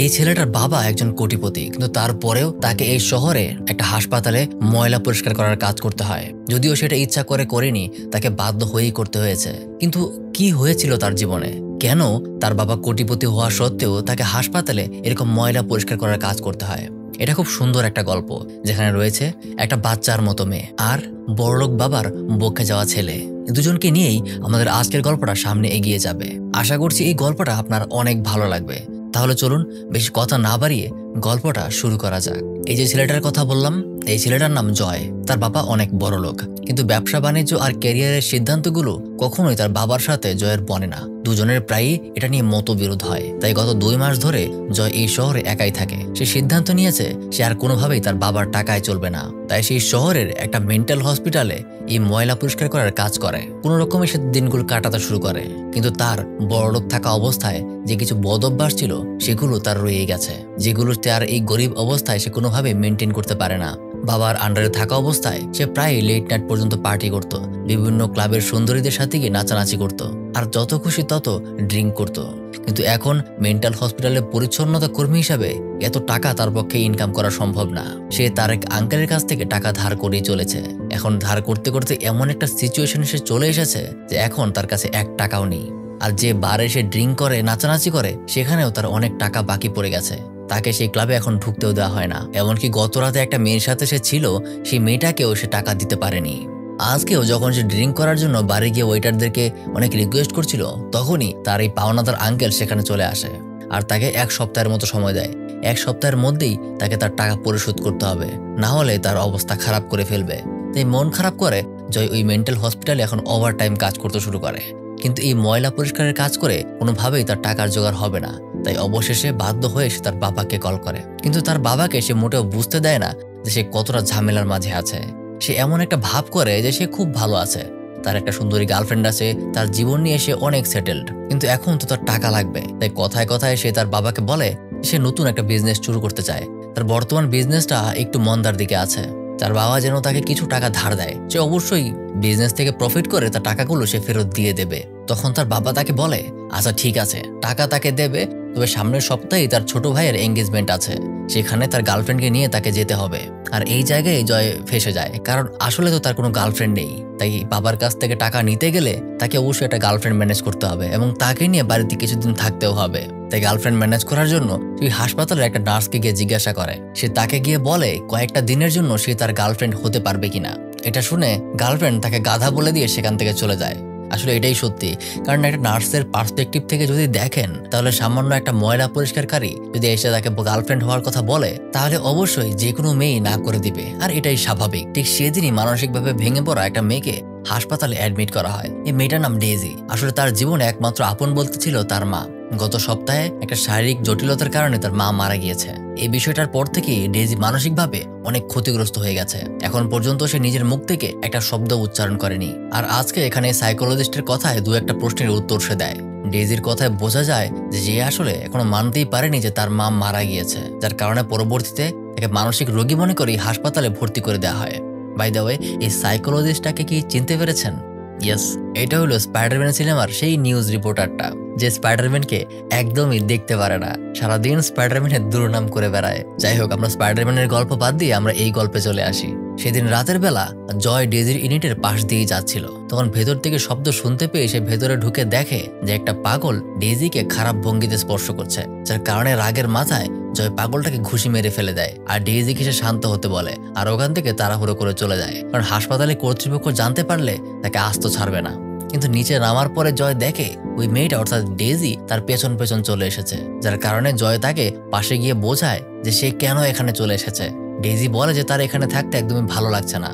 এই ছেলেটার বাবা একজন কোটিপতি, কিন্তু তারপরেও তাকে এই শহরে একটা হাসপাতালে ময়লা পরিষ্কার করার কাজ করতে হয়। যদিও সেটা ইচ্ছা করে করেনি, তাকে বাধ্য হয়েই করতে হয়েছে। কিন্তু কি হয়েছিল তার জীবনে? কেন তার বাবা কোটিপতি হওয়া সত্ত্বেও তাকে হাসপাতালে এরকম ময়লা পরিষ্কার করার কাজ করতে হয়? এটা খুব সুন্দর একটা গল্প, যেখানে রয়েছে একটা বাচ্চার মতো মেয়ে আর বড়লোক বাবার বকে যাওয়া ছেলে। দুজনকে নিয়েই আমাদের আজকের গল্পটা সামনে এগিয়ে যাবে। আশা করছি এই গল্পটা আপনার অনেক ভালো লাগবে। তাহলে চলুন বেশি কথা না বাড়িয়ে গল্পটা শুরু করা যাক। এই যে ছেলেটার কথা বললাম, এই ছেলেটার নাম জয়। তার বাবা অনেক বড় লোক, কিন্তু ব্যবসা বাণিজ্য আর ক্যারিয়ারের সিদ্ধান্তগুলো কখনোই তার বাবার সাথে জয়ের বনে না। দুজনের প্রায়ই এটা নিয়ে মতবিরোধ হয়। তাই গত 2 মাস ধরে জয় এই শহরে একাই থাকে। সে সিদ্ধান্ত নিয়েছে সে আর কোনোভাবেই তার বাবার টাকায় চলবে না। তাই সেই শহরের একটা মেন্টাল হসপিটালে এই ময়লা পরিষ্কার করার কাজ করে। কোনো রকমে সে দিনগুলো কাটাতে শুরু করে। কিন্তু তার বড়লোক থাকা অবস্থায় যে কিছু বদ অভ্যাস ছিল সেগুলো তার রয়ে গেছে, যেগুলো তার এই গরিব অবস্থায় সে কোনোভাবে মেনটেন করতে পারে না। বাবার আন্ডারে থাকা অবস্থায় সে প্রায় লেট নাইট পর্যন্ত পার্টি করত, বিভিন্ন ক্লাবের সুন্দরীদের সাথে গিয়ে নাচানাচি করত, আর যত খুশি তত ড্রিঙ্ক করত। কিন্তু এখন মেন্টাল হসপিটালে পরিচ্ছন্নতা কর্মী হিসাবে এত টাকা তার পক্ষে ইনকাম করা সম্ভব না। সে তার এক আঙ্কেলের কাছ থেকে টাকা ধার করেই চলেছে। এখন ধার করতে করতে এমন একটা সিচুয়েশনে সে চলে এসেছে যে এখন তার কাছে 1 টাকাও নেই। আর যে বারে সে ড্রিঙ্ক করে, নাচানাচি করে, সেখানেও তার অনেক টাকা বাকি পড়ে গেছে। তাকে সেই ক্লাবে এখন ঢুকতেও দেওয়া হয় না। এমনকি গত রাতে একটা মেয়ের সাথে সে ছিল, সেই মেয়েটাকেও সে টাকা দিতে পারেনি। আজকেও যখন সে ড্রিঙ্ক করার জন্য বাড়ি গিয়ে ওয়েটারদেরকে অনেক রিকোয়েস্ট করছিল, তখনই তার এই পাওনাদার আঙ্কেল সেখানে চলে আসে আর তাকে 1 সপ্তাহের মতো সময় দেয়। 1 সপ্তাহের মধ্যেই তাকে তার টাকা পরিশোধ করতে হবে, না হলে তার অবস্থা খারাপ করে ফেলবে। তাই মন খারাপ করে জয় ওই মেন্টাল হসপিটালে এখন ওভারটাইম কাজ করতে শুরু করে। কিন্তু এই ময়লা পরিষ্কারের কাজ করে কোনোভাবেই তার টাকার জোগাড় হবে না। তাই অবশেষে বাধ্য হয়ে সে তার বাবাকে কল করে। কিন্তু তার বাবাকে সে মোটেও বুঝতে দেয় না যে সে কতটা ঝামেলার মাঝে আছে। সে এমন একটা ভাব করে যে সে খুব ভালো আছে, তার একটা সুন্দরী গার্লফ্রেন্ড আছে, তার জীবন নিয়ে সে অনেক সেটেলড। কিন্তু এখন তো তার টাকা লাগবে। তাই কথায় কথায় সে তার বাবাকে বলে সে নতুন একটা বিজনেস শুরু করতে চায়। তার বর্তমান বিজনেসটা একটু মন্দার দিকে আছে। তার বাবা যেন তাকে কিছু টাকা ধার দেয়, সে অবশ্যই বিজনেস থেকে প্রফিট করে তার টাকাগুলো সে ফেরত দিয়ে দেবে। তখন তার বাবা তাকে বলে আচ্ছা ঠিক আছে, টাকা তাকে দেবে, তবে সামনের সপ্তাহেই তার ছোট ভাইয়ের এঙ্গেজমেন্ট আছে, সেখানে তার গার্লফ্রেন্ডকে নিয়ে তাকে যেতে হবে। আর এই জায়গায় জয় ফেসে যায়, কারণ আসলে তো তার কোনো গার্লফ্রেন্ড নেই। তাই বাবার কাছ থেকে টাকা নিতে গেলে তাকে অবশ্যই একটা গার্লফ্রেন্ড ম্যানেজ করতে হবে এবং তাকে নিয়ে বাড়িতে কিছুদিন থাকতেও হবে। তাই গার্লফ্রেন্ড ম্যানেজ করার জন্য সেই হাসপাতালের একটা নার্সকে গিয়ে জিজ্ঞাসা করে। সে তাকে গিয়ে বলে কয়েকটা দিনের জন্য সে তার গার্লফ্রেন্ড হতে পারবে কিনা। এটা শুনে গার্লফ্রেন্ড তাকে গাধা বলে দিয়ে সেখান থেকে চলে যায়। আসলে এটাই সত্যি, কারণ একটা নার্সের পার্সপেক্টিভ থেকে যদি দেখেন, তাহলে সামান্য একটা ময়লা পরিষ্কারকারী যদি এসে তাকে গার্লফ্রেন্ড হওয়ার কথা বলে, তাহলে অবশ্যই যে কোনো মেয়ে না করে দিবে। আর এটাই স্বাভাবিক। ঠিক সেদিনই মানসিকভাবে ভেঙে পড়া একটা মেয়েকে হাসপাতালে অ্যাডমিট করা হয়। এই মেয়েটার নাম ডেইজি। আসলে তার জীবনে একমাত্র আপন বলতে ছিল তার মা। গত সপ্তাহে একটা শারীরিক জটিলতার কারণে তার মা মারা গিয়েছে। এই বিষয়টার পর থেকেই ডেইজি মানসিকভাবে অনেক ক্ষতিগ্রস্ত হয়ে গেছে। এখন পর্যন্ত সে নিজের মুখ থেকে একটা শব্দ উচ্চারণ করেনি। আর আজকে এখানে সাইকোলজিস্টের কথায় 2-1 প্রশ্নের উত্তর সে দেয়। ডেইজির কথায় বোঝা যায় যে সে আসলে এখনো মানতেই পারেনি যে তার মা মারা গিয়েছে, যার কারণে পরবর্তীতে তাকে মানসিক রোগী মনে করেই হাসপাতালে ভর্তি করে দেওয়া হয়। বাই দ্য ওয়ে, এই সাইকোলজিস্টটাকে কি চিনতে পেরেছেন? ইয়েস, এটা হলো স্পাইডারম্যান সিনেমার সেই নিউজ রিপোর্টারটা যে স্পাইডারম্যানকে একদমই দেখতে পারে না, সারাদিন স্পাইডারম্যানের দুর্নাম করে বেড়ায়। যাই হোক, আমরা স্পাইডারম্যানের গল্প বাদ দিয়ে আমরা এই গল্পে চলে আসি। সেদিন রাতের বেলা জয় ডেজির ইউনিটের পাশ দিয়েই যাচ্ছিল। তখন ভেতর থেকে শব্দ শুনতে পেয়ে সে ভেতরে ঢুকে দেখে যে একটা পাগল ডেজিকে খারাপ ভঙ্গিতে স্পর্শ করছে, যার কারণে রাগের মাথায় জয় পাগলটাকে ঘুষি মেরে ফেলে দেয় আর ডেইজিকে সে শান্ত হতে বলে আর ওখান থেকে তাড়াহুড়ো করে চলে যায়, কারণ হাসপাতালে কর্তৃপক্ষ জানতে পারলে তাকে আস্ত ছাড়বে না। কিন্তু নিচে নামার পরে জয় দেখে ওই মেয়েটা অর্থাৎ ডেইজি তার পেছন পেছন চলে এসেছে, যার কারণে জয় তাকে পাশে গিয়ে বোঝায় যে সে কেন এখানে চলে এসেছে। ডেইজি বলে যে তার এখানে থাকতে একদমই ভালো লাগছে না।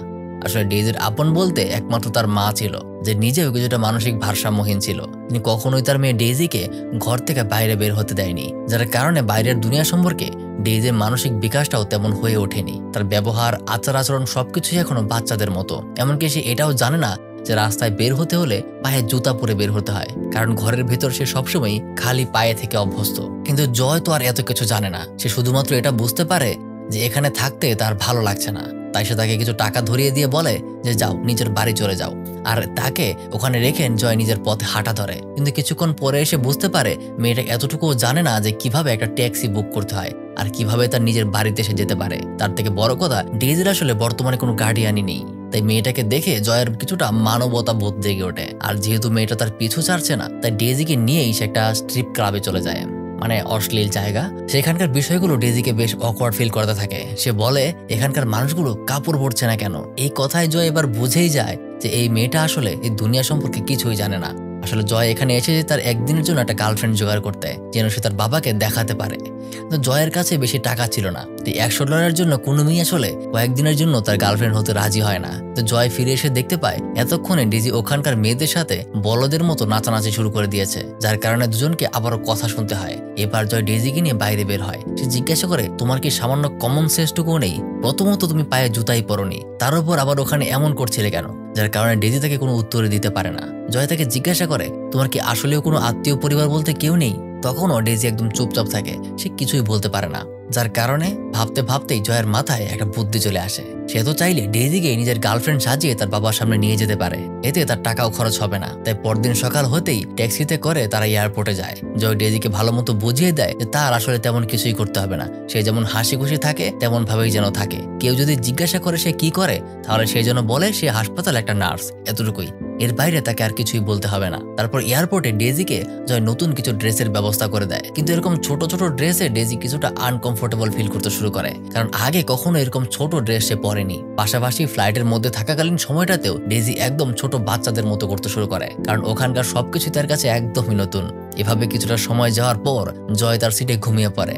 আসলে ডেইজির আপন বলতে একমাত্র তার মা ছিল, যে নিজেও কিছুটা মানসিক ভারসাম্যহীন ছিল। তিনি কখনোই তার মেয়ে ডেইজিকে ঘর থেকে বাইরে বের হতে দেয়নি, যার কারণে বাইরের দুনিয়া সম্পর্কে ডেইজির মানসিক বিকাশটাও তেমন হয়ে ওঠেনি। তার ব্যবহার, আচার আচরণ সবকিছুই এখনো বাচ্চাদের মতো। এমনকি সে এটাও জানে না যে রাস্তায় বের হতে হলে পায়ে জুতা পরে বের হতে হয়, কারণ ঘরের ভেতর সে সবসময় খালি পায়ে থেকে অভ্যস্ত। কিন্তু জয় তো আর এত কিছু জানে না। সে শুধুমাত্র এটা বুঝতে পারে যে এখানে থাকতে তার ভালো লাগছে না। তাই সে তাকে কিছু টাকা ধরিয়ে দিয়ে বলে যে যাও নিজের বাড়ি চলে যাও, আর তাকে ওখানে রেখে জয় নিজের পথে হাঁটা ধরে। কিন্তু কিছুক্ষণ পরে এসে বুঝতে পারে মেয়েটা এতটুকুও জানে না যে কিভাবে একটা ট্যাক্সি বুক করতে হয় আর কিভাবে তার নিজের বাড়িতে এসে যেতে পারে। তার থেকে বড় কথা, ডেজির আসলে বর্তমানে কোনো গার্ডিয়ানই নেই। তাই মেয়েটাকে দেখে জয়ের কিছুটা মানবতা বোধ জেগে ওঠে। আর যেহেতু মেয়েটা তার পিছু ছাড়ছে না, তাই ডেজিকে নিয়েই সে একটা স্ট্রিপ ক্লাবে চলে যায়, মানে অশ্লীল জায়গা। সেখানকার বিষয়গুলো ডেজিকে বেশ অকওয়ার্ড ফিল করতে থাকে। সে বলে এখানকার মানুষগুলো কাপড় পরছে না কেন। এই কথায় জয় এবার বুঝেই যায় যে এই মেয়েটা আসলে এই দুনিয়া সম্পর্কে কিছুই জানে না। আসলে জয় এখানে এসেছে তার একদিনের জন্য একটা গার্লফ্রেন্ড জোগাড় করতে, যেন সে তার বাবাকে দেখাতে পারে। কিন্তু জয়ের কাছে বেশি টাকা ছিল না। $100 জন্য কোনো মেয়ে আসলে কয়েকদিনের জন্য তার গার্লফ্রেন্ড হতে রাজি হয় না। তো জয় ফিরে এসে দেখতে পায় এতক্ষণে ডেজি ওখানকার মেয়েদের সাথে বলদের মতো নাচানাচি শুরু করে দিয়েছে, যার কারণে দুজনকে আবারও কথা শুনতে হয়। এবার জয় ডেজিকে নিয়ে বাইরে বের হয়। সে জিজ্ঞাসা করে তোমার কি সামান্য কমন সেন্সটুকুও নেই? প্রথমত তুমি পায়ে জুতাই পরনি, তার উপর আবার ওখানে এমন করছিলে কেন? যার কারণে ডেজি তাকে কোনো উত্তর দিতে পারে না। জয় তাকে জিজ্ঞাসা করে তোমার কি আসলেও কোনো আত্মীয় পরিবার বলতে কেউ নেই? তখনও ডেজি একদম চুপচাপ থাকে, সে কিছুই বলতে পারে না। যার কারণে ভাবতে ভাবতেই জয়ের মাথায় একটা বুদ্ধি চলে আসে। সে তো চাইলে ডেজিকে নিজের গার্লফ্রেন্ড সাজিয়ে তার বাবার সামনে নিয়ে যেতে পারে, এতে তার টাকাও খরচ হবে না। তাই পরদিন সকাল হতেই ট্যাক্সিতে করে তারা এয়ারপোর্টে যায়। জয় ডেজিকে ভালো মতো বুঝিয়ে দেয় যে তার আসলে তেমন কিছুই করতে হবে না, সে যেমন হাসি খুশি থাকে তেমন ভাবেই যেন থাকে। কেউ যদি জিজ্ঞাসা করে সে কি করে, তাহলে সে যেন বলে সে হাসপাতালে একটা নার্স, এতটুকুই। এর বাইরে তাকে আর কিছুই বলতে হবে না। তারপর এয়ারপোর্টে ডেজিকে জয় নতুন কিছু ড্রেসের ব্যবস্থা করে দেয়। কিন্তু এরকম ছোট ছোট ড্রেসে ডেজি কিছুটা আনকমফোর্টেবল ফিল করতে শুরু করে, কারণ আগে কখনো এরকম ছোট ড্রেস সে পরেনি। পাশাপাশি ফ্লাইটের মধ্যে থাকাকালীন সময়টাতেও ডেজি একদম ছোট বাচ্চাদের মতো করতে শুরু করে, কারণ ওখানকার সবকিছু তার কাছে একদমই নতুন। এভাবে কিছুটা সময় যাওয়ার পর জয় তার সিটে ঘুমিয়ে পড়ে।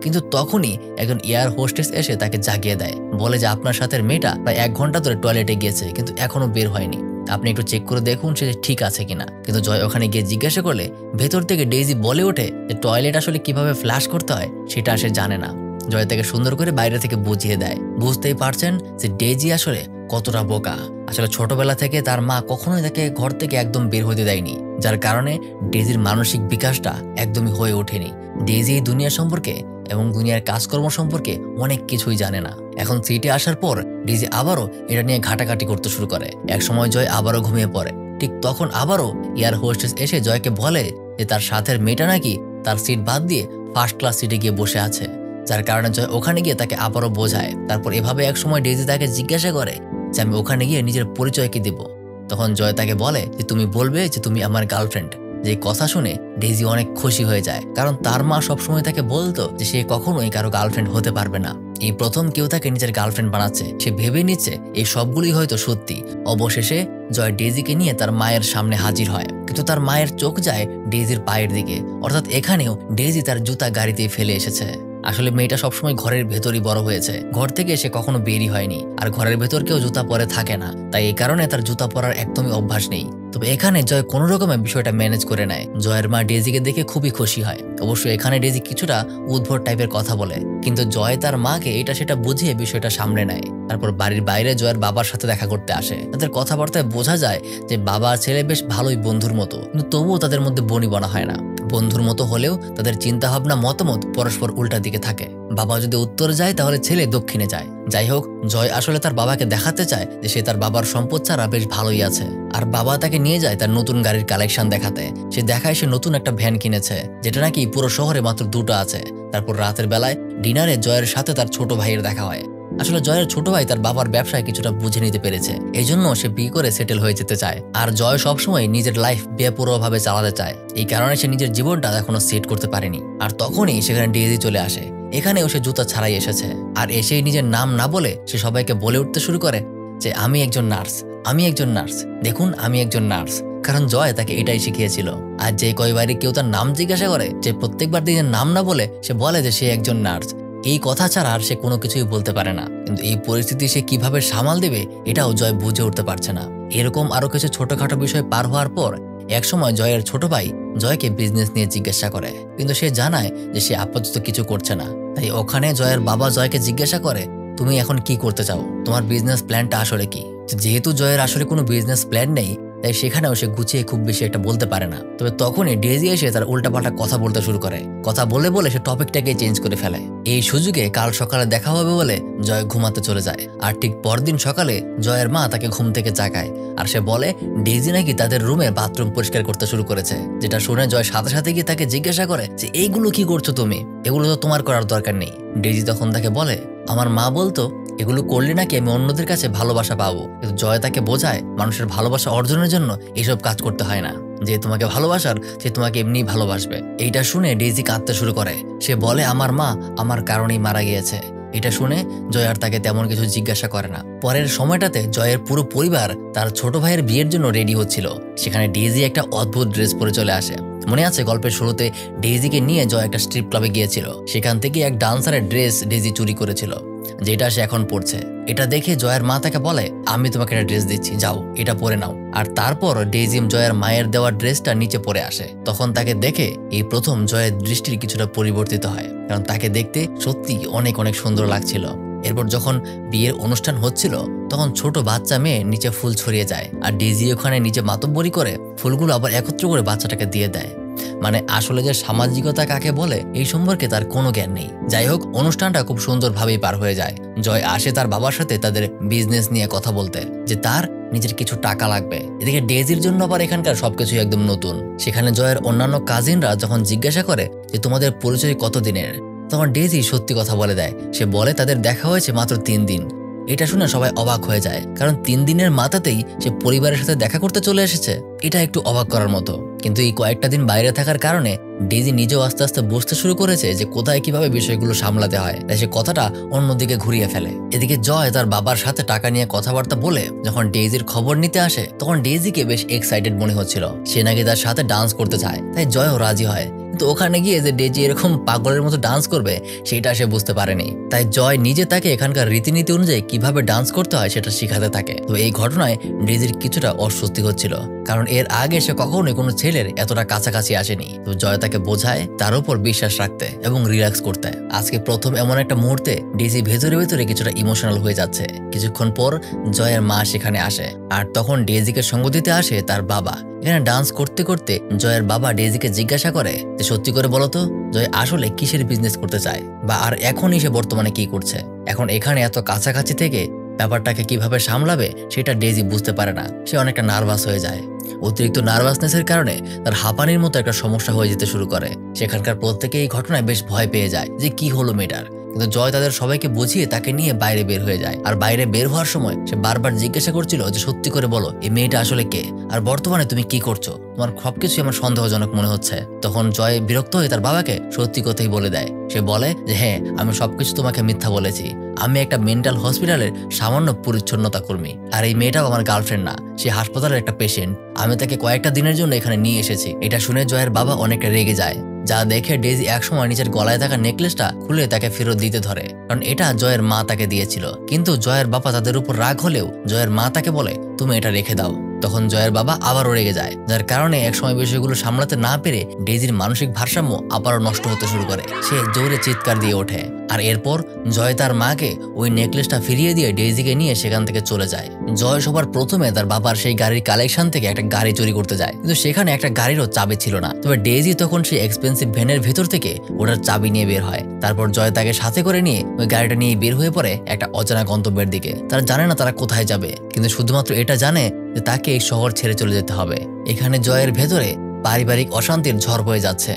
কিন্তু তখনই একজন এয়ার হোস্টেস এসে তাকে জাগিয়ে দেয়, বলে যে আপনার সাথে মেয়েটা প্রায় 1 ঘন্টা ধরে টয়লেটে গিয়েছে কিন্তু এখনো বের হয়নি, আপনি একটু চেক করে দেখুন সে ঠিক আছে কিনা। কিন্তু জয় ওখানে গিয়ে জিজ্ঞাসা করলে ভেতর থেকে ডেজি বলে ওঠে যে টয়লেট আসলে কিভাবে ফ্লাশ করতে হয় সেটা সে জানে না। জয় তাকে সুন্দর করে বাইরে থেকে বুঝিয়ে দেয়। বুঝতেই পারছেন যে ডেজি আসলে কতটা বোকা। আসলে ছোটবেলা থেকে তার মা কখনোই তাকে ঘর থেকে একদম বের হতে দেয়নি, যার কারণে ডেজির মানসিক বিকাশটা একদমই হয়ে ওঠেনি। ডেজি এই দুনিয়া সম্পর্কে এবং দুনিয়ার কাজকর্ম সম্পর্কে অনেক কিছুই জানে না। এখন সিটে আসার পর ডেজি আবারও এটা নিয়ে ঘাটাঘাটি করতে শুরু করে। একসময় জয় আবারও ঘুমিয়ে পড়ে। ঠিক তখন আবারও এয়ার হোস্টেস এসে জয়কে বলে যে তার সাথের মেয়েটা নাকি তার সিট বাদ দিয়ে ফার্স্ট ক্লাস সিটে গিয়ে বসে আছে, যার কারণে জয় ওখানে গিয়ে তাকে আবারও বোঝায়। তারপর এভাবে একসময় ডেজি তাকে জিজ্ঞাসা করে যে আমি ওখানে গিয়ে নিজের পরিচয় কি দিব। তখন জয় তাকে বলে যে তুমি বলবে যে তুমি আমার গার্লফ্রেন্ড। যে কথা শুনে ডেজি অনেক খুশি হয়ে যায়, কারণ তার মা সবসময় তাকে বলতো যে সে কখনোই কারো গার্লফ্রেন্ড হতে পারবে না। এই প্রথম কেউ তাকে নিজের গার্লফ্রেন্ড বানাচ্ছে। সে ভেবে নিচ্ছে এই সবগুলোই হয়তো সত্যি। অবশেষে জয় ডেজিকে নিয়ে তার মায়ের সামনে হাজির হয়, কিন্তু তার মায়ের চোখ যায় ডেজির পায়ের দিকে, অর্থাৎ এখানেও ডেজি তার জুতা গাড়িতেই ফেলে এসেছে। আসলে মেয়েটা সবসময় ঘরের ভেতরই বড় হয়েছে, ঘর থেকে সে কখনো বেরই হয়নি, আর ঘরের ভেতর কেউ জুতা পরে থাকে না, তাই এই কারণে তার জুতা পরার একদমই অভ্যাস নেই। তবে এখানে জয় কোনো রকমের বিষয়টা ম্যানেজ করে নেয়। জয়ের মা ডেজিকে দেখে খুবই খুশি হয়। অবশ্য এখানে ডেজি কিছুটা উদ্ভট টাইপের কথা বলে, কিন্তু জয় তার মাকে এটা সেটা বুঝিয়ে বিষয়টা সামলে নেয়। তারপর বাড়ির বাইরে জয়ের বাবার সাথে দেখা করতে আসে। তাদের কথাবার্তায় বোঝা যায় যে বাবা ছেলে বেশ ভালোই বন্ধুর মতো, কিন্তু তবুও তাদের মধ্যে বনিবনা হয় না। বন্ধুর মতো হলেও তাদের চিন্তা ভাবনা মতামত পরস্পর উল্টা দিকে থাকে। বাবা যদি উত্তরে যায় তাহলে ছেলে দক্ষিণে যায়। যাই হোক, জয় আসলে তার বাবাকে দেখাতে চায় যে সে তার বাবার সম্পদ ছাড়া বেশ ভালোই আছে। আর বাবা তাকে নিয়ে যায় তার নতুন গাড়ির কালেকশন দেখাতে। সে দেখায় সে নতুন একটা ভ্যান কিনেছে, যেটা নাকি পুরো শহরে মাত্র 2টা আছে। তারপর রাতের বেলায় ডিনারে জয়ের সাথে তার ছোট ভাইয়ের দেখা হয়। আসলে জয়ের ছোট ভাই তার বাবার ব্যবসায় কিছুটা বুঝে নিতে পেরেছে, এই জন্য সে বিয়ে করে সেটেল হয়ে যেতে চায়। আর জয় সবসময় নিজের লাইফ বেপরোয়াভাবে চালাতে চায়, এই কারণে সে নিজের জীবনটা এখনো সেট করতে পারেনি। আর তখনই সেখানে ডেজি চলে আসে। এখানেও সে জুতা ছাড়াই এসেছে, আর এসেই নিজের নাম না বলে সে সবাইকে বলে উঠতে শুরু করে যে আমি একজন নার্স, আমি একজন নার্স, দেখুন আমি একজন নার্স। কারণ জয় তাকে এটাই শিখিয়েছিল। আর যে কয়বারই কেউ তার নাম জিজ্ঞাসা করে, যে প্রত্যেকবার নিজের নাম না বলে সে বলে যে সে একজন নার্স। এই কথা ছাড়া আর সে কোনো কিছুই বলতে পারে না। কিন্তু এই পরিস্থিতি সে কিভাবে সামাল দেবে এটাও জয় বুঝে উঠতে পারছে না। এরকম আরো কিছু ছোটখাটো বিষয় পার হওয়ার পর একসময় জয়ের ছোট ভাই জয়কে বিজনেস নিয়ে জিজ্ঞাসা করে, কিন্তু সে জানায় যে সে আপাতত কিছু করছে না। তাই ওখানে জয়ের বাবা জয়কে জিজ্ঞাসা করে তুমি এখন কি করতে চাও, তোমার বিজনেস প্ল্যানটা আসলে কি? যেহেতু জয়ের আসলে কোনো বিজনেস প্ল্যান নেই, তাই সেখানেও সে গুছিয়ে খুব বেশি একটা বলতে পারে না। তবে তখনই ডেজি এসে তার উল্টাপাল্টা কথা বলতে শুরু করে। কথা বলে বলে সে টপিকটাকে চেঞ্জ করে ফেলে। এই সুযোগে কাল সকালে দেখা হবে বলে জয় ঘুমাতে চলে যায়। আর ঠিক পরদিন সকালে জয়ের মা তাকে ঘুম থেকে জাগায় আর সে বলে ডেজি নাকি তাদের রুমে বাথরুম পরিষ্কার করতে শুরু করেছে। যেটা শুনে জয় সাথে সাথে গিয়ে তাকে জিজ্ঞাসা করে যে এইগুলো কি করছো তুমি, এগুলো তো তোমার করার দরকার নেই। ডেজি তখন তাকে বলে আমার মা বলতো এগুলো করলে নাকি আমি অন্যদের কাছে ভালোবাসা পাবো। কিন্তু জয় তাকে বোঝায় মানুষের ভালোবাসা অর্জনের জন্য এইসব কাজ করতে হয় না, যে তোমাকে ভালোবাসার সে তোমাকে এমনিই ভালোবাসবে। এইটা শুনে ডেজি কাঁদতে শুরু করে। সে বলে আমার মা আমার কারণেই মারা গিয়েছে। এটা শুনে জয় আর তাকে তেমন কিছু জিজ্ঞাসা করে না। পরের সময়টাতে জয়ের পুরো পরিবার তার ছোট ভাইয়ের বিয়ের জন্য রেডি হচ্ছিল। সেখানে ডেজি একটা অদ্ভুত ড্রেস পরে চলে আসে। মনে আছে গল্পের শুরুতে ডেজিকে নিয়ে জয় একটা স্ট্রিপ ক্লাবে গিয়েছিল, সেখান থেকে এক ডান্সারের ড্রেস ডেজি চুরি করেছিল, যেটা সে এখন পরছে। এটা দেখে জয়ের মা তাকে বলে আমি তোমাকে একটা ড্রেস দিচ্ছি, যাও এটা পরে নাও। আর তারপর ডেজিম জয়ের মায়ের দেওয়া ড্রেসটা নিচে পরে আসে। তখন তাকে দেখে এই প্রথম জয়ের দৃষ্টির কিছুটা পরিবর্তিত হয়, কারণ তাকে দেখতে সত্যি অনেক অনেক সুন্দর লাগছিল। এরপর যখন বিয়ের অনুষ্ঠান হচ্ছিল তখন ছোট বাচ্চা মেয়ে নিচে ফুল ছড়িয়ে যায় আর ডেজি ওখানে নিচে মাতব্বরি করে ফুলগুলো আবার একত্র করে বাচ্চাটাকে দিয়ে দেয়। মানে আসলে যে সামাজিকতা কাকে বলে এই সম্পর্কে তার কোনো জ্ঞান নেই। যাই হোক অনুষ্ঠানটা খুব সুন্দরভাবেই পার হয়ে যায়। জয় আসে তার বাবার সাথে তাদের বিজনেস নিয়ে কথা বলতে, যে তার নিজের কিছু টাকা লাগবে। এদিকে ডেজির জন্য আবার এখানকার সবকিছু একদম নতুন। সেখানে জয়ের অন্যান্য কাজিনরা যখন জিজ্ঞাসা করে যে তোমাদের পরিচয় কতদিনের, তখন ডেজি সত্যি কথা বলে দেয়। সে বলে তাদের দেখা হয়েছে মাত্র 3 দিন। এটা শুনে সবাই অবাক হয়ে যায়, কারণ 3 দিনের মাথাতেই সে পরিবারের সাথে দেখা করতে চলে এসেছে। এটা একটু অবাক করার মতো। কিন্তু এই কয়েকটা দিন বাইরে থাকার কারণে ডেজি নিজেও আস্তে আস্তে বুঝতে শুরু করেছে যে কোথায় কিভাবে বিষয়গুলো সামলাতে হয়, তাই সে কথাটা অন্যদিকে ঘুরিয়ে ফেলে। এদিকে জয় তার বাবার সাথে টাকা নিয়ে কথাবার্তা বলে যখন ডেজির খবর নিতে আসে তখন ডেজিকে বেশ এক্সাইটেড মনে হচ্ছিল। সে নাকি তার সাথে ডান্স করতে চায়, তাই জয়ও রাজি হয়। কিন্তু ওখানে গিয়ে যে ডেজি এরকম পাগলের মতো ডান্স করবে সেটা সে বুঝতে পারেনি। তাই জয় নিজে তাকে এখানকার রীতিনীতি অনুযায়ী কিভাবে ডান্স করতে হয় সেটা শিখাতে থাকে। তো এই ঘটনায় ডেজির কিছুটা অস্বস্তি হচ্ছিল, কারণ এর আগে সে কখনোই কোনো ছেলের এতটা কাছাকাছি আসেনি। তো জয় তাকে বোঝায় তার উপর বিশ্বাস রাখতে এবং রিল্যাক্স করতে। আজকে প্রথম এমন একটা মুহূর্তে ডেজি ভেতরে ভেতরে কিছুটা ইমোশনাল হয়ে যাচ্ছে। কিছুক্ষণ পর জয়ের মা সেখানে আসে আর তখন ডেজিকে সঙ্গ দিতে আসে তার বাবা। এখানে ডান্স করতে করতে জয়ের বাবা ডেজিকে জিজ্ঞাসা করে যে সত্যি করে বলতো জয় আসলে কিসের বিজনেস করতে চায়, বা আর এখনই সে বর্তমানে কি করছে। এখন এখানে এত কাছাকাছি থেকে ব্যাপারটাকে কিভাবে সামলাবে সেটা ডেজি বুঝতে পারে না। সে অনেকটা নার্ভাস হয়ে যায়। অতিরিক্ত নার্ভাসনেসের কারণে তার হাঁপানির মতো একটা সমস্যা হয়ে যেতে শুরু করে। সেখানকার প্রত্যেকে এই ঘটনায় বেশ ভয় পেয়ে যায় যে কি হলো মেয়েটার। কিন্তু জয় তাদের সবাইকে বুঝিয়ে তাকে নিয়ে বাইরে বের হয়ে যায়। আর বাইরে বের হওয়ার সময় সে বারবার জিজ্ঞাসা করছিল যে সত্যি করে বলো এই মেয়েটা আসলে কে, আর বর্তমানে তুমি কি করছো, তোমার সবকিছু আমার সন্দেহজনক মনে হচ্ছে। তখন জয় বিরক্ত হয়ে তার বাবাকে সত্যি কথাই বলে দেয়। সে বলে যে হ্যাঁ আমি সবকিছু তোমাকে মিথ্যা বলেছি, আমি একটা মেন্টাল হসপিটালের সামান্য পরিচ্ছন্নতা কর্মী, আর এই মেয়েটাও আমার গার্লফ্রেন্ড না, সে হাসপাতালের একটা পেশেন্ট। আমি তাকে কয়েকটা দিনের জন্য এখানে নিয়ে এসেছি। এটা শুনে জয়ের বাবা অনেকটা রেগে যায়, যা দেখে ডেজি একসময় নিজের গলায় থাকা নেকলেসটা খুলে তাকে ফেরত দিতে ধরে, কারণ এটা জয়ের মা তাকে দিয়েছিল। কিন্তু জয়ের বাবা তাদের উপর রাগ হলেও জয়ের মা তাকে বলে তুমি এটা রেখে দাও। তখন জয়ের বাবা আবারও রেগে যায়, যার কারণে একসময় বিষয়গুলো সামলাতে না পেরে ডেজির মানসিক ভারসাম্য আবারও নষ্ট হতে শুরু করে। সে জোরে চিৎকার দিয়ে ওঠে আর এরপর জয় তার মাকে ওই নেকলেসটা ফিরিয়ে দিয়ে ডেজিকে নিয়ে সেখান থেকে চলে যায়। জয় সবার প্রথমে তার বাবার সেই গাড়ির কালেকশন থেকে একটা গাড়ি চুরি করতে যায়, কিন্তু সেখানে একটা গাড়িরও চাবি ছিল না। তবে ডেজি তখন সেই এক্সপেন্সিভ ভ্যানের ভেতর থেকে ওটার চাবি নিয়ে বের হয়। তারপর জয় তাকে সাথে করে নিয়ে ওই গাড়িটা নিয়ে বের হয়ে পড়ে একটা অজানা গন্তব্যের দিকে। তারা জানে না তারা কোথায় যাবে, কিন্তু শুধুমাত্র এটা জানে যে তাকে এই শহর ছেড়ে চলে যেতে হবে। এখানে জয়ের ভেতরে পারিবারিক অশান্তির ঝড় বয়ে যাচ্ছে,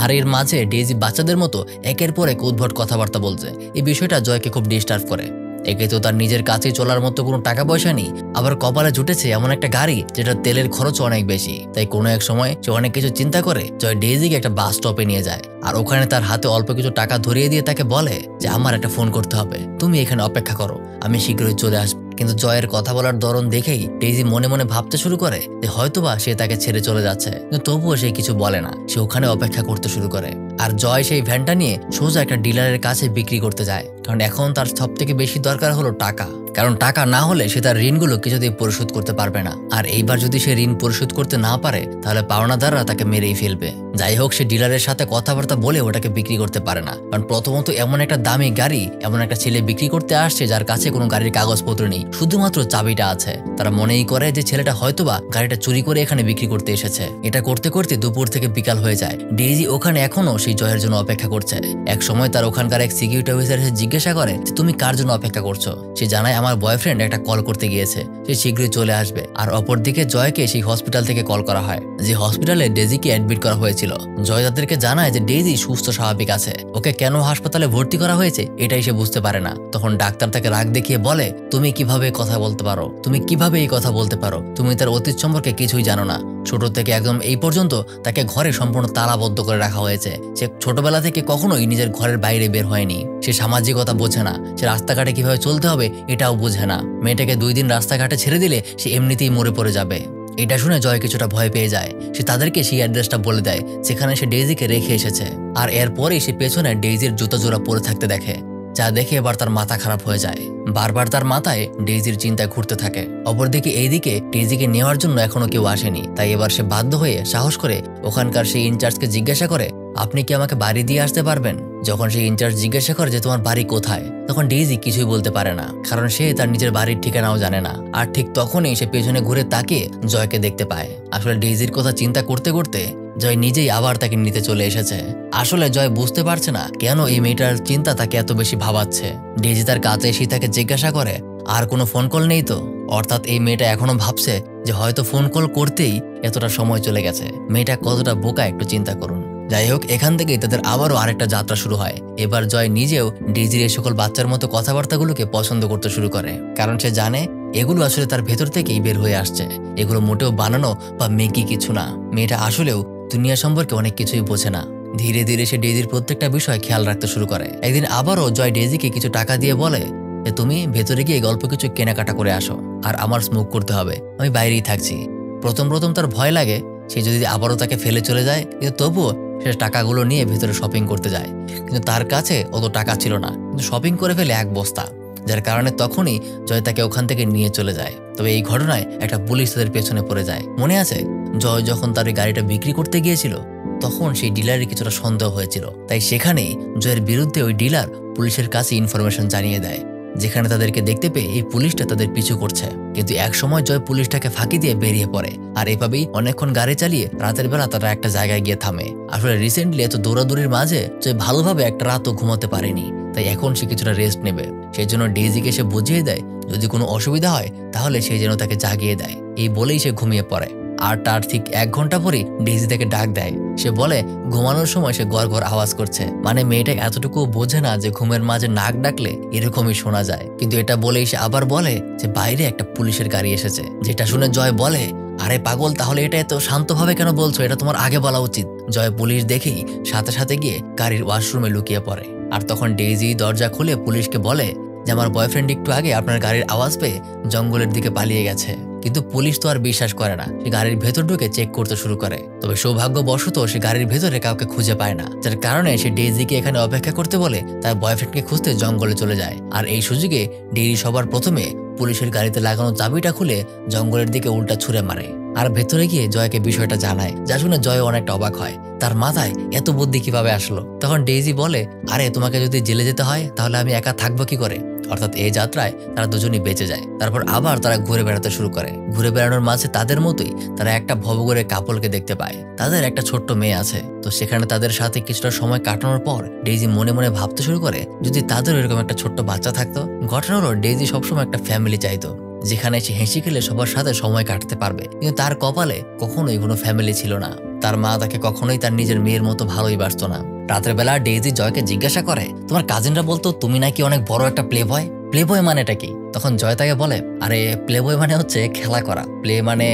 আর এর মাঝে ডেজি বাচ্চাদের মতো একের পর এক উদ্ভট কথাবার্তা বলছে। এই বিষয়টা জয়কে খুব ডিস্টার্ব করে। একে তো তার নিজের কাছেই চলার মতো কোনো টাকা পয়সা নেই, আবার কপালে জুটেছে এমন একটা গাড়ি যেটা তেলের খরচ অনেক বেশি। তাই কোনো এক সময় সে অনেক কিছু চিন্তা করে জয় ডেজিকে একটা বাস স্টপে নিয়ে যায় আর ওখানে তার হাতে অল্প কিছু টাকা ধরিয়ে দিয়ে তাকে বলে যে আমার একটা ফোন করতে হবে, তুমি এখানে অপেক্ষা করো, আমি শীঘ্রই চলে আসবো। কিন্তু জয়ের কথা বলার ধরন দেখেই ডেজি মনে মনে ভাবতে শুরু করে যে হয়তোবা সে তাকে ছেড়ে চলে যাচ্ছে, কিন্তু তবুও সে কিছু বলে না। সে ওখানে অপেক্ষা করতে শুরু করে আর জয় সেই ভ্যানটা নিয়ে সোজা একটা ডিলারের কাছে বিক্রি করতে যায়, কারণ এখন তার সব থেকে বেশি দরকার হলো টাকা। কারণ টাকা না হলে সে তার ঋণগুলো কিছুতেই পরিশোধ করতে পারবে না। আর এইবার যদি সে ঋণ পরিশোধ করতে না পারে তাহলে পাওনাদাররা তাকে মেরেই ফেলবে। যাই হোক, সে ডিলারের সাথে কথাবার্তা বলে ওটাকে বিক্রি করতে পারে না, কারণ প্রথমত এমন একটা দামি গাড়ি এমন একটা ছেলে বিক্রি করতে আসছে যার কাছে কোনো গাড়ির কাগজপত্র নেই, শুধুমাত্র চাবিটা আছে। তারা মনেই করে যে ছেলেটা হয়তোবা গাড়িটা চুরি করে এখানে বিক্রি করতে এসেছে। এটা করতে করতে দুপুর থেকে বিকাল হয়ে যায়। ডেইজি ওখানে এখনো সেই জয়ের জন্য অপেক্ষা করছে। এক সময় তার ওখানকার এক সিকিউরিটি অফিসার এসে জিজ্ঞাসা করে যে তুমি কার জন্য অপেক্ষা করছো। সে জানায় আমার বয়ফ্রেন্ড একটা কল করতে গিয়েছে, সে শীঘ্রই চলে আসবে। আর অপরদিকে জয়কে সেই হসপিটাল থেকে কল করা হয়, যে হসপিটালে ডেইজিকে অ্যাডমিট করা হয়েছিল। জয় তাদেরকে জানায় যে ডেইজি সুস্থ স্বাভাবিক আছে, ওকে কেন হাসপাতালে ভর্তি করা হয়েছে এটাই সে বুঝতে পারে না। তখন ডাক্তার তাকে রাগ দেখিয়ে বলে তুমি কিভাবে কথা বলতে পারো, তুমি কিভাবে এই কথা বলতে পারো, তুমি তার অতীত সম্পর্কে কিছুই জানো না। ছোট থেকে একদম এই পর্যন্ত তাকে ঘরে সম্পূর্ণ তালাবদ্ধ করে রাখা হয়েছে। সে ছোটবেলা থেকে কখনোই নিজের ঘরের বাইরে বের হয়নি। সে সামাজিকতা বোঝে না, সে রাস্তাঘাটে কিভাবে চলতে হবে এটাও বোঝে না। মেয়েটাকে 2 দিন রাস্তাঘাটে ছেড়ে দিলে সে এমনিতেই মরে পড়ে যাবে। এটা শুনে জয় কিছুটা ভয় পেয়ে যায়। সে তাদেরকে সেই অ্যাড্রেসটা বলে দেয় যেখানে সে ডেইজিকে রেখে এসেছে। আর এরপরেই সে পেছনে ডেইজির জুতা জোড়া পরে থাকতে দেখে, যা দেখে এবার তার মাথা খারাপ হয়ে যায়। বারবার তার মাথায় ডেইজির চিন্তায় ঘুরতে থাকে। অপরদিকে এইদিকে ডেইজিকে নেওয়ার জন্য এখনো কেউ আসেনি, তাই এবার সে বাধ্য হয়ে সাহস করে ওখানকার সেই ইনচার্জকে জিজ্ঞাসা করে আপনি কি আমাকে বাড়ি দিয়ে আসতে পারবেন। যখন সেই ইনচার্জ জিজ্ঞাসা করে যে তোমার বাড়ি কোথায়, তখন ডেইজি কিছুই বলতে পারে না, কারণ সে তার নিজের বাড়ির ঠিকানাও জানে না। আর ঠিক তখনই সে পেছনে ঘুরে তাকিয়ে জয়কে দেখতে পায়। আসলে ডেইজির কথা চিন্তা করতে করতে জয় নিজেই আবার তাকে নিতে চলে এসেছে। আসলে জয় বুঝতে পারছে না কেন এই মেয়েটার চিন্তা তাকে এত বেশি ভাবাচ্ছে। ডেইজি তার কাছে এসে তাকে জিজ্ঞাসা করে আর কোনো ফোন কল নেই তো। অর্থাৎ এই মেয়েটা এখনো ভাবছে যে হয়তো ফোন কল করতেই এতটা সময় চলে গেছে। মেয়েটা কতটা বোকা একটু চিন্তা করুন। যাই হোক, এখান থেকেই তাদের আবারও আরেকটা যাত্রা শুরু হয়। এবার জয় নিজেও ডেইজির এই সকল বাচ্চার মতো কথাবার্তাগুলোকে পছন্দ করতে শুরু করে, কারণ সে জানে এগুলো আসলে তার ভেতর থেকেই বের হয়ে আসছে। এগুলো মোটেও বানানো বা মেকি কিছু না। মেয়েটা আসলেও দুনিয়া সম্পর্কে অনেক কিছুই বোঝে না। ধীরে ধীরে সে ডেইজির প্রত্যেকটা বিষয় খেয়াল রাখতে শুরু করে। একদিন আবারও জয় ডেইজিকে কিছু টাকা দিয়ে বলে যে তুমি ভেতরে গিয়ে গল্প কিছু কেনাকাটা করে আসো, আর আমার স্মোক করতে হবে, আমি বাইরেই থাকছি। প্রথম তার ভয় লাগে সে যদি আবারও তাকে ফেলে চলে যায়, কিন্তু তবুও সে টাকাগুলো নিয়ে ভেতরে শপিং করতে যায়। কিন্তু তার কাছে অত টাকা ছিল না, কিন্তু শপিং করে ফেলে 1 বস্তা, যার কারণে তখনই জয় তাকে ওখান থেকে নিয়ে চলে যায়। তবে এই ঘটনায় একটা পুলিশ তাদের পেছনে পড়ে যায়। মনে আছে জয় যখন তার গাড়িটা বিক্রি করতে গিয়েছিল তখন সেই ডিলারের কিছুটা সন্দেহ হয়েছিল, তাই সেখানেই জয়ের বিরুদ্ধে ওই ডিলার পুলিশের কাছে ইনফরমেশন জানিয়ে দেয়, যেখানে তাদেরকে দেখতে পেয়ে এই পুলিশটা তাদের পিছু করছে। কিন্তু এক সময় জয় পুলিশটাকে ফাঁকি দিয়ে বেরিয়ে পড়ে। আর এভাবেই অনেকক্ষণ গাড়ি চালিয়ে রাতের বেলা তারা একটা জায়গায় গিয়ে থামে। আসলে রিসেন্টলি এত দৌড়াদৌড়ির মাঝে জয় ভালোভাবে একটা রাতও ঘুমাতে পারেনি, তাই এখন সে কিছুটা রেস্ট নেবে। সেই জন্য ডেইজিকে সে বুঝিয়ে দেয় যদি কোনো অসুবিধা হয় তাহলে সে যেন তাকে জাগিয়ে দেয়। এই বলেই সে ঘুমিয়ে পড়ে। আর তার ঠিক 1 ঘন্টা পরেই ডেইজি তাকে ডাক দেয়। সে বলে ঘুমানোর সময় সে গড় গড় আওয়াজ করছে, মানে মেয়েটা এতটুকু বোঝে না যে ঘুমের মাঝে নাক ডাকলে এরকমই শোনা যায়। কিন্তু এটা বলেই সে আবার বলে যে বাইরে একটা পুলিশের গাড়ি এসেছে। যেটা শুনে জয় বলে আরে পাগল, তাহলে এটা এত শান্তভাবে কেন বলছো, এটা তোমার আগে বলা উচিত। জয় পুলিশ দেখেই সাথে সাথে গিয়ে গাড়ির ওয়াশরুমে লুকিয়ে পড়ে। আর তখন ডেইজি দরজা খুলে পুলিশকে বলে যে আমার বয়ফ্রেন্ড একটু আগে আপনার গাড়ির আওয়াজ পেয়ে জঙ্গলের দিকে পালিয়ে গেছে। কিন্তু পুলিশ তো আর বিশ্বাস করে না, সে গাড়ির ভেতর ঢুকে চেক করতে শুরু করে। তবে সৌভাগ্যবশত সে গাড়ির ভেতরে কাউকে খুঁজে পায় না, যার কারণে সে ডেইজিকে এখানে অপেক্ষা করতে বলে তার বয়ফ্রেন্ডকে খুঁজতে জঙ্গলে চলে যায়। আর এই সুযোগে ডেইজি সবার প্রথমে পুলিশের গাড়িতে লাগানো চাবিটা খুলে জঙ্গলের দিকে উল্টা ছুঁড়ে মারে। আর ভেতরে গিয়ে জয়কে বিষয়টা জানায়, যা শুনে জয় অনেকটা অবাক হয়, তার মাথায় এত বুদ্ধি কিভাবে আসলো। তখন ডেইজি বলে আরে তোমাকে যদি জেলে যেতে হয় তাহলে আমি একা থাকবো কি করে। অর্থাৎ এই যাত্রায় তারা দুজনই বেঁচে যায়। তারপর আবার তারা ঘুরে বেড়াতে শুরু করে। ঘুরে বেড়ানোর মাঝে তাদের মতোই তারা একটা ভবঘুরে কাপলকে দেখতে পায়। তাদের একটা ছোট্ট মেয়ে আছে। তো সেখানে তাদের সাথে কিছুটা সময় কাটানোর পর ডেইজি মনে মনে ভাবতে শুরু করে যদি তাদের এরকম একটা ছোট্ট বাচ্চা থাকতো। ঘটনা হলো ডেইজি সবসময় একটা ফ্যামিলি চাইতো, যেখানে সে হেসে খেলে সবার সাথে সময় কাটাতে পারবে। কিন্তু তার কপালে কখনোই কোনো ফ্যামিলি ছিল না। তার মা তাকে কখনোই তার নিজের মেয়ের মতো ভালোই বাসতো না। রাতের বেলা ডেইজি জয়কে জিজ্ঞাসা করে তোমার কাজিনরা বলতো তুমি নাকি অনেক বড় একটা প্লে বয়, প্লে বয় মানেটা কি? তখন জয় তাকে বলে আরে প্লে বয় মানে হচ্ছে খেলা করা, প্লে মানে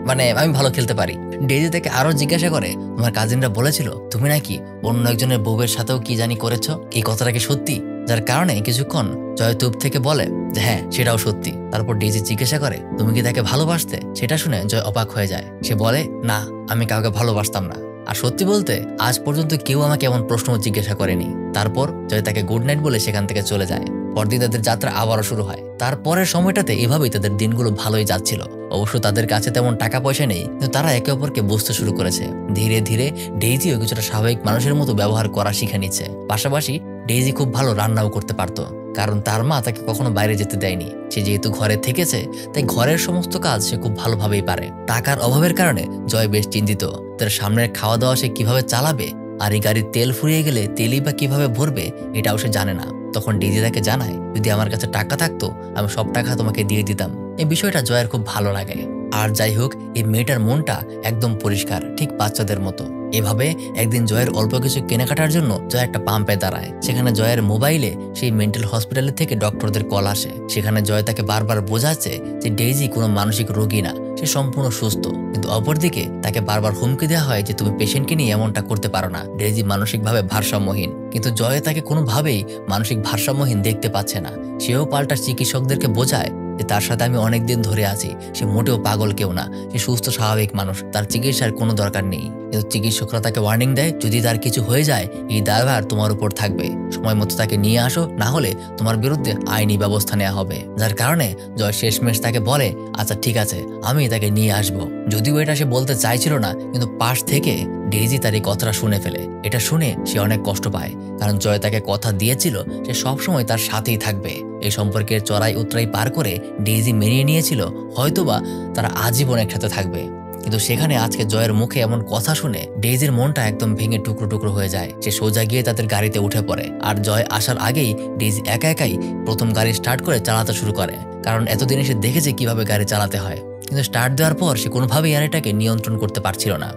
মানে আমি ভালো খেলতে পারি। ডেইজি তাকে আরো জিজ্ঞাসা করে তোমার কাজিনরা বলেছিল তুমি নাকি অন্য একজনের বউয়ের সাথেও কি জানি করেছো, এই কথাটা কি সত্যি? যার কারণে কিছুক্ষণ জয় চুপ থেকে বলে যে হ্যাঁ সেটাও সত্যি। তারপর ডেইজি জিজ্ঞাসা করে তুমি কি তাকে ভালোবাসতে? সেটা শুনে জয় অবাক হয়ে যায়। সে বলে না, আমি কাউকে ভালোবাসতাম না। আর সত্যি বলতে আজ পর্যন্ত কেউ আমাকে এমন প্রশ্ন জিজ্ঞাসা করেনি। তারপর জয় তাকে গুড নাইট বলে সেখান থেকে চলে যায়। পরদিন তাদের যাত্রা আবারও শুরু হয়। তারপরের সময়টাতে এভাবেই তাদের দিনগুলো ভালোই যাচ্ছিল। অবশ্য তাদের কাছে তেমন টাকা পয়সা নেই, কিন্তু তারা একে অপরকে বুঝতে শুরু করেছে। ধীরে ধীরে ডেইজিও কিছুটা স্বাভাবিক মানুষের মতো ব্যবহার করা শিখে নিচ্ছে। পাশাপাশি ডেইজি খুব ভালো রান্নাও করতে পারত, কারণ তার মা তাকে কখনো বাইরে যেতে দেয়নি। সে যেহেতু ঘরে থেকেছে, তাই ঘরের সমস্ত কাজ সে খুব ভালোভাবেই পারে। টাকার অভাবের কারণে জয় বেশ চিন্তিত। তার সামনের খাওয়া দাওয়া সে কিভাবে চালাবে, আর এই গাড়ির তেল ফুরিয়ে গেলে তেলই বা কিভাবে ভরবে, এটাও সে জানে না। তখন ডেইজি তাকে জানায়, যদি আমার কাছে টাকা থাকতো আমি সব টাকা তোমাকে দিয়ে দিতাম। এই বিষয়টা জয়ের খুব ভালো লাগে। আর যাই হোক, এই মেয়েটার মনটা একদম পরিষ্কার, ঠিক বাচ্চাদের মতো। এভাবে একদিন জয়ের অল্প কিছু কেনাকাটার জন্য জয় একটা পাম্পে দাঁড়ায়। সেখানে জয়ের মোবাইলে সেই মেন্টাল হসপিটালের থেকে ডক্টরদের কল আসে। সেখানে জয় তাকে বারবার বোঝাচ্ছে যে ডেইজি কোনো মানসিক রোগী না, সে সম্পূর্ণ সুস্থ। কিন্তু অপরদিকে তাকে বারবার হুমকি দেওয়া হয় যে তুমি পেশেন্টকে নিয়ে এমনটা করতে পারো না, ডেইজি মানসিকভাবে ভারসাম্যহীন। কিন্তু জয় তাকে কোনোভাবেই মানসিক ভারসাম্যহীন দেখতে পাচ্ছে না। সেও পাল্টা চিকিৎসকদেরকে বোঝায় যে তার সাথে আমি অনেকদিন ধরে আছি, সে মোটেও পাগল কেউ না, সে সুস্থ স্বাভাবিক মানুষ, তার চিকিৎসার কোনো দরকার নেই। কিন্তু চিকিৎসকরা তাকে ওয়ার্নিং দেয়, যদি তার কিছু হয়ে যায় এই দায়ভার তোমার উপর থাকবে, সময় মতো তাকে নিয়ে আসো, না হলে তোমার বিরুদ্ধে আইনি ব্যবস্থা নেওয়া হবে। যার কারণে জয় শেষমেশ তাকে বলে, আচ্ছা ঠিক আছে, আমি তাকে নিয়ে আসবো। যদিও এটা সে বলতে চাইছিল না, কিন্তু পাশ থেকে ডেইজি তার এই কথাটা শুনে ফেলে। এটা শুনে সে অনেক কষ্ট পায়, কারণ জয় তাকে কথা দিয়েছিল সে সবসময় তার সাথেই থাকবে। এই সম্পর্কের চড়াই উতরাই পার করে ডেইজি মেনে নিয়েছিল হয়তোবা তারা আজীবন একসাথে থাকবে। কিন্তু সেখানে আজকে জয়ের মুখে এমন কথা শুনে ডেইজির মনটা একদম ভেঙে টুকরো টুকরো হয়ে যায়। সে সোজা গিয়ে তাদের গাড়িতে উঠে পড়ে। আর জয় আসার আগেই ডেইজি একা একাই প্রথম গাড়ি স্টার্ট করে চালাতে শুরু করে, কারণ এতদিনে সে দেখেছে কিভাবে গাড়ি চালাতে হয়। কিন্তু স্টার্ট দেওয়ার পর সে কোনোভাবেই আর এটাকে নিয়ন্ত্রণ করতে পারছিল না।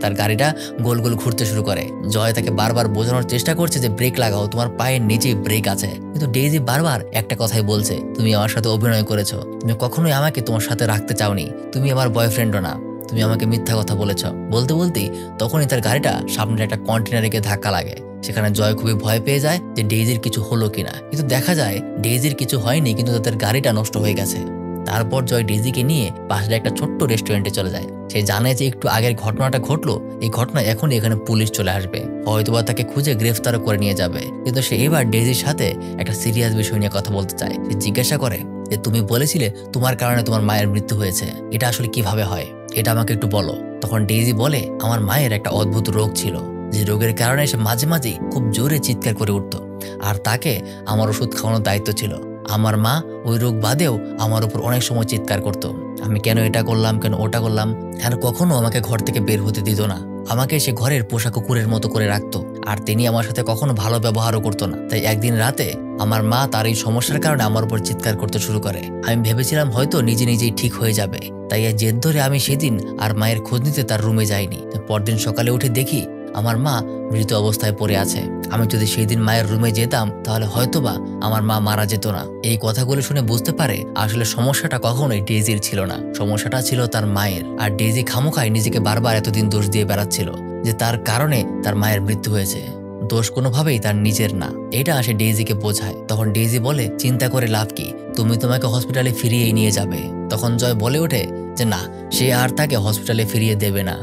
তার গাড়িটা গোল গোল ঘুরতে শুরু করে। জয় তাকে বারবার বোঝানোর চেষ্টা করছে যে ব্রেক লাগাও, তোমার পায়ের নিচেই ব্রেক আছে। কিন্তু ডেইজি বারবার একটা কথাই বলছে, তুমি আমার সাথে অভিনয় করেছো, তুমি কখনোই আমাকে তোমার সাথে রাখতে চাওনি, তুমি আমার বয়ফ্রেন্ডও না, তুমি আমাকে মিথ্যা কথা বলেছ। বলতে বলতেই তখনই তার গাড়িটা সামনের একটা কন্টেনারে গিয়ে ধাক্কা লাগে। সেখানে জয় খুবই ভয় পেয়ে যায় যে ডেইজির কিছু হলো কিনা, কিন্তু দেখা যায় ডেইজির কিছু হয়নি, কিন্তু তাদের গাড়িটা নষ্ট হয়ে গেছে। তারপর জয় ডেইজিকে নিয়ে পাশের একটা ছোট্ট রেস্টুরেন্টে চলে যায়। সে জানে যে একটু আগের ঘটনাটা ঘটলো, এই ঘটনা এখনই এখানে পুলিশ চলে আসবে, হয়তোবা তাকে খুঁজে গ্রেফতার করে নিয়ে যাবে। কিন্তু সে এবার ডেইজির সাথে একটা সিরিয়াস বিষয় নিয়ে কথা বলতে চায়। সে জিজ্ঞাসা করে যে তুমি বলেছিলে তোমার কারণে তোমার মায়ের মৃত্যু হয়েছে, এটা আসলে কিভাবে হয়, এটা আমাকে একটু বলো। তখন ডেইজি বলে, আমার মায়ের একটা অদ্ভুত রোগ ছিল, যে রোগের কারণে সে মাঝে মাঝেই খুব জোরে চিৎকার করে উঠত, আর তাকে আমার ওষুধ খাওয়ানোর দায়িত্ব ছিল। আমার মা ওই রোগ বাদেও আমার উপর অনেক সময় চিৎকার করত, আমি কেন এটা করলাম, কেন ওটা করলাম, আর কখনো আমাকে ঘর থেকে বের হতে দিত না। আমাকে সে ঘরের পোষা কুকুরের মতো করে রাখতো, আর তিনি আমার সাথে কখনো ভালো ব্যবহারও করতো না। তাই একদিন রাতে আমার মা তার এই সমস্যার কারণে আমার উপর চিৎকার করতে শুরু করে। আমি ভেবেছিলাম হয়তো নিজে নিজেই ঠিক হয়ে যাবে, তাই এই জেদ ধরে আমি সেদিন আর মায়ের খোঁজ নিতে তার রুমে যাইনি। পরদিন সকালে উঠে দেখি আমার মা মৃত অবস্থায় পড়ে আছে। আমি যদি সেই দিন মায়ের রুমে যেতাম তাহলে হয়তোবা আমার মা মারা যেত না। এই কথাগুলো শুনে বুঝতে পারে আসলে সমস্যাটা কখনোই ডেইজির ছিল না, সমস্যাটা ছিল তার মায়ের। আর ডেইজি খামোখায় নিজেকে বারবার এতদিন দোষ দিয়ে বেড়াচ্ছিল যে তার কারণে তার মায়ের মৃত্যু হয়েছে, দোষ কোনোভাবেই তার নিজের না। এটা সে ডেইজিকে বোঝায়। তখন ডেইজি বলে, চিন্তা করে লাভ কি, তুমি তোমাকে হসপিটালে ফিরিয়েই নিয়ে যাবে। তখন জয় বলে ওঠে যে না, সে আর তাকে হসপিটালে ফিরিয়ে দেবে না।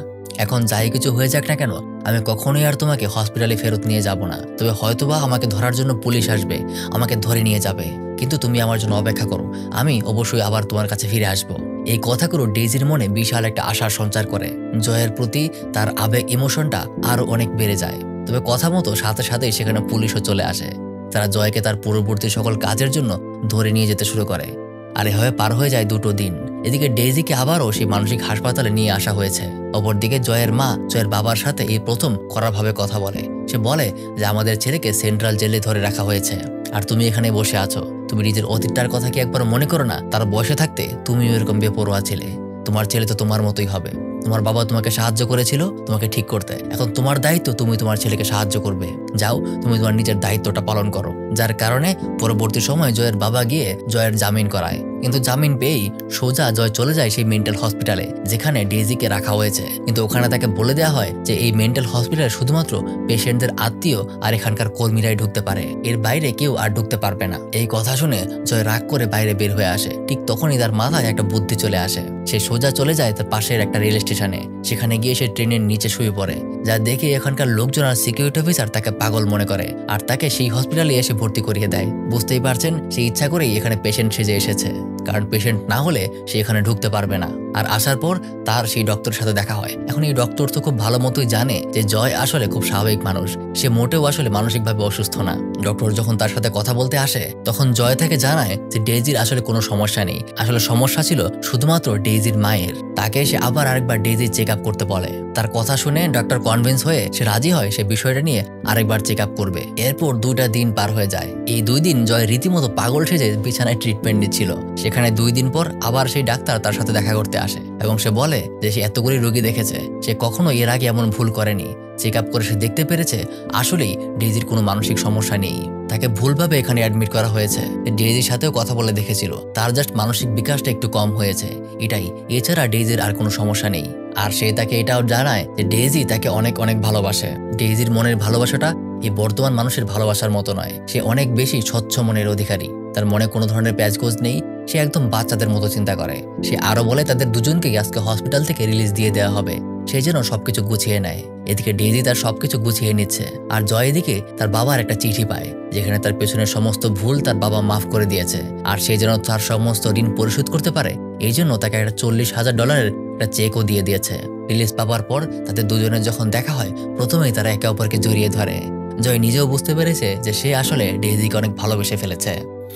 এখন যাই কিছু হয়ে যাক না কেন, আমি কখনোই আর তোমাকে হসপিটালে ফেরত নিয়ে যাব না। তবে হয়তোবা আমাকে ধরার জন্য পুলিশ আসবে, আমাকে ধরে নিয়ে যাবে, কিন্তু তুমি আমার জন্য অপেক্ষা করো, আমি অবশ্যই আবার তোমার কাছে ফিরে আসব। এই কথাগুলো ডেইজির মনে বিশাল একটা আশার সঞ্চার করে। জয়ের প্রতি তার আবেগ ইমোশনটা আরো অনেক বেড়ে যায়। তবে কথা মতো সাথে সাথেই সেখানে পুলিশও চলে আসে। তারা জয়কে তার পূর্ববর্তী সকল কাজের জন্য ধরে নিয়ে যেতে শুরু করে। আর এভাবে পার হয়ে যায় 2টো দিন। এদিকে ডেইজিকে আবারও সেই মানসিক হাসপাতালে নিয়ে আসা হয়েছে। অপরদিকে জয়ের মা জয়ের বাবার সাথে এই প্রথম কড়াভাবে কথা বলে। সে বলে যে আমাদের ছেলেকে সেন্ট্রাল জেলে ধরে রাখা হয়েছে, আর তুমি এখানে বসে আছো। তুমি নিজের অতীতটার কথা কি একবার মনে করো না? তার বয়সে থাকতে তুমিও এরকম বেপরোয়া ছিলে। তোমার ছেলে তো তোমার মতোই হবে। তোমার বাবা তোমাকে সাহায্য করেছিল তোমাকে ঠিক করতে, এখন তোমার দায়িত্ব তুমি তোমার ছেলেকে সাহায্য করবে। যাও, তুমি তোমার নিজের দায়িত্বটা পালন করো। যার কারণে পরবর্তী সময় জয়ের বাবা গিয়ে জয়ের জামিন করায়। কিন্তু জামিন পেয়েই সোজা জয় চলে যায় সেই মেন্টাল হসপিটালে যেখানে ডেইজিকে রাখা হয়েছে। কিন্তু ওখানে তাকে বলে দেওয়া হয় যে এই মেন্টাল হসপিটালে শুধুমাত্র পেশেন্টদের আত্মীয় আর এখানকার কর্মীরাই ঢুকতে পারে, এর বাইরে কেউ আর ঢুকতে পারবে না। এই কথা শুনে জয় রাগ করে বাইরে বের হয়ে আসে। ঠিক তখনই তার মাথায় একটা বুদ্ধি চলে আসে। সে সোজা চলে যায় তার পাশের একটা রেল স্টেশনে। সেখানে গিয়ে সে ট্রেনের নিচে শুয়ে পড়ে, যা দেখে এখানকার লোকজন আর সিকিউরিটি অফিসার তাকে পাগল মনে করে আর তাকে সেই হসপিটালে এসে ভর্তি করিয়ে দেয়। বুঝতেই পারছেন সে ইচ্ছা করেই এখানে পেশেন্ট সেজে এসেছে, কারণ পেশেন্ট না হলে সে এখানে ঢুকতে পারবে না। আর আসার পর তার সেই ডক্টরের সাথে দেখা হয়। এখন এই ডক্টর তো খুব ভালো মতোই জানে যে জয় আসলে খুব স্বাভাবিক মানুষ, সে মোটেও আসলে মানসিকভাবে অসুস্থ না। ডক্টর যখন তার সাথে কথা বলতে আসে তখন জয় তাকে জানায় যে ডেইজির আসলে কোনো সমস্যা নেই, আসলে সমস্যা ছিল শুধুমাত্র ডেইজির মায়ের। তাকে সে আবার আরেকবার ডেইজির চেক আপ করতে বলে। তার কথা শুনে ডক্টর কনভিন্স হয়ে সে রাজি হয় সে বিষয়টা নিয়ে আরেকবার চেক আপ করবে। এরপর 2টা দিন পার হয়ে যায়। এই 2 দিন জয় রীতিমতো পাগল সেজে বিছানায় ট্রিটমেন্ট নিচ্ছিল। সেখানে 2 দিন পর আবার সেই ডাক্তার তার সাথে দেখা করতে আসে এবং সে বলে যে সে এতগুলি রোগী দেখেছে, সে কখনো এর আগে এমন ভুল করেনি। চেক আপ করে সে দেখতে পেরেছে আসলেই ডেইজির কোনো মানসিক সমস্যা নেই, তাকে ভুলভাবে এখানে অ্যাডমিট করা হয়েছে। ডেইজির সাথেও কথা বলে দেখেছিল, তার জাস্ট মানসিক বিকাশটা একটু কম হয়েছে, এটাই। এছাড়া ডেইজির আর কোনো সমস্যা নেই। আর সে তাকে এটাও জানায় যে ডেইজি তাকে অনেক অনেক ভালোবাসে। ডেইজির মনের ভালোবাসাটা এই বর্তমান মানুষের ভালোবাসার মতো নয়, সে অনেক বেশি স্বচ্ছ মনের অধিকারী। তার মনে কোনো ধরনের প্যাচগোজ নেই, সে একদম বাচ্চাদের মতো চিন্তা করে। সে আরো বলে তাদের দুজনকেই আজকে হসপিটাল থেকে রিলিজ দিয়ে দেওয়া হবে, সে যেন সবকিছু গুছিয়ে নেয়। এদিকে ডেইজি তার সবকিছু গুছিয়ে নিচ্ছে আর জয় এদিকে তার বাবার একটা চিঠি পায় যেখানে তার পেছনের সমস্ত ভুল তার বাবা মাফ করে দিয়েছে আর সে যেন তার সমস্ত ঋণ পরিশোধ করতে পারে এই জন্য তাকে একটা $40,000 একটা চেকও দিয়ে দিয়েছে। রিলিজ পাওয়ার পর তাদের দুজনের যখন দেখা হয় প্রথমেই তারা একে অপরকে জড়িয়ে ধরে। জয় নিজেও বুঝতে পেরেছে যে সে আসলে ডেইজিকে অনেক ভালোবেসে ফেলেছে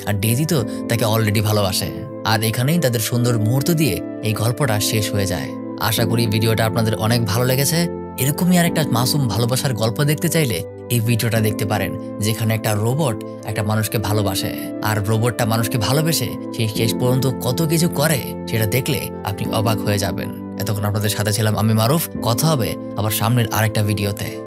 আর ডেইজি তো তাকে অলরেডি ভালোবাসে। আর এখানেই তাদের সুন্দর মুহূর্ত দিয়ে এই গল্পটা শেষ হয়ে যায়। আশা করি ভিডিওটা আপনাদের অনেক ভালো লেগেছে। এরকমই আরেকটা মাসুম ভালোবাসার গল্প দেখতে চাইলে এই ভিডিওটা দেখতে পারেন, যেখানে একটা রোবট একটা মানুষকে ভালোবাসে আর রোবটটা মানুষকে ভালোবেসে সেই শেষ পর্যন্ত কত কিছু করে সেটা দেখলে আপনি অবাক হয়ে যাবেন। এতক্ষণ আপনাদের সাথে ছিলাম আমি মারুফ, কথা হবে আবার সামনের আরেকটা ভিডিওতে।